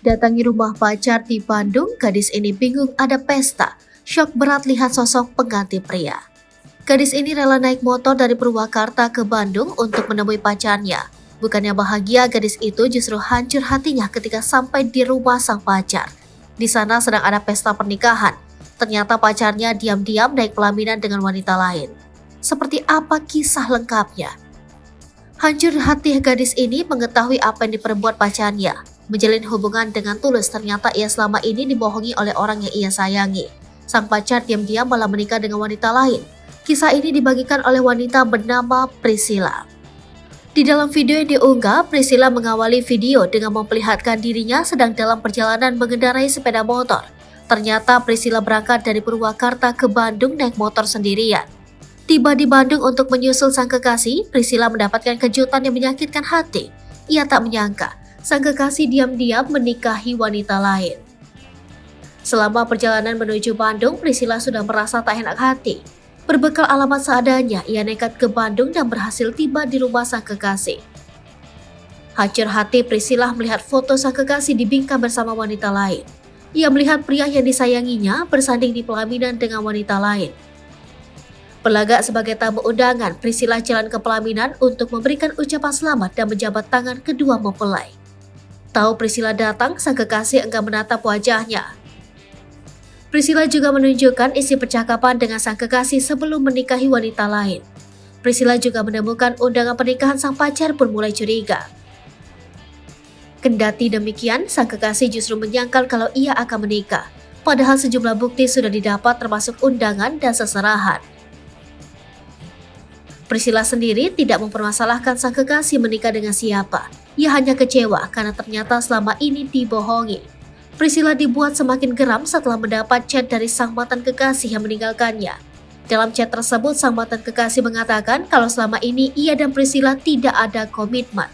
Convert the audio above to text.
datangi rumah pacar di Bandung, gadis ini bingung ada pesta. Syok berat lihat sosok pengganti pria. Gadis ini rela naik motor dari Purwakarta ke Bandung untuk menemui pacarnya. Bukannya bahagia, gadis itu justru hancur hatinya ketika sampai di rumah sang pacar. Di sana sedang ada pesta pernikahan. Ternyata pacarnya diam-diam naik pelaminan dengan wanita lain. Seperti apa kisah lengkapnya? Hancur hati gadis ini mengetahui apa yang diperbuat pacarnya. Menjalin hubungan dengan tulus, ternyata ia selama ini dibohongi oleh orang yang ia sayangi. Sang pacar diam-diam malah menikah dengan wanita lain. Kisah ini dibagikan oleh wanita bernama Priscilla. Di dalam video yang diunggah, Priscilla mengawali video dengan memperlihatkan dirinya sedang dalam perjalanan mengendarai sepeda motor. Ternyata Priscilla berangkat dari Purwakarta ke Bandung naik motor sendirian. Tiba di Bandung untuk menyusul sang kekasih, Priscilla mendapatkan kejutan yang menyakitkan hati. Ia tak menyangka, sang kekasih diam-diam menikahi wanita lain. Selama perjalanan menuju Bandung, Priscilla sudah merasa tak enak hati. Berbekal alamat seadanya, ia nekat ke Bandung dan berhasil tiba di rumah sang kekasih. Hancur hati Priscilla melihat foto sang kekasih dibingkai bersama wanita lain. Ia melihat pria yang disayanginya bersanding di pelaminan dengan wanita lain. Berlagak sebagai tamu undangan, Priscilla jalan ke pelaminan untuk memberikan ucapan selamat dan menjabat tangan kedua mempelai. Tahu Priscilla datang, sang kekasih enggan menatap wajahnya. Priscilla juga menunjukkan isi percakapan dengan sang kekasih sebelum menikahi wanita lain. Priscilla juga menemukan undangan pernikahan sang pacar pun mulai curiga. Kendati demikian, sang kekasih justru menyangkal kalau ia akan menikah. Padahal sejumlah bukti sudah didapat termasuk undangan dan seserahan. Priscilla sendiri tidak mempermasalahkan sang kekasih menikah dengan siapa. Ia hanya kecewa karena ternyata selama ini dibohongi. Priscilla dibuat semakin geram setelah mendapat chat dari sang mantan kekasih yang meninggalkannya. Dalam chat tersebut, sang mantan kekasih mengatakan kalau selama ini ia dan Priscilla tidak ada komitmen.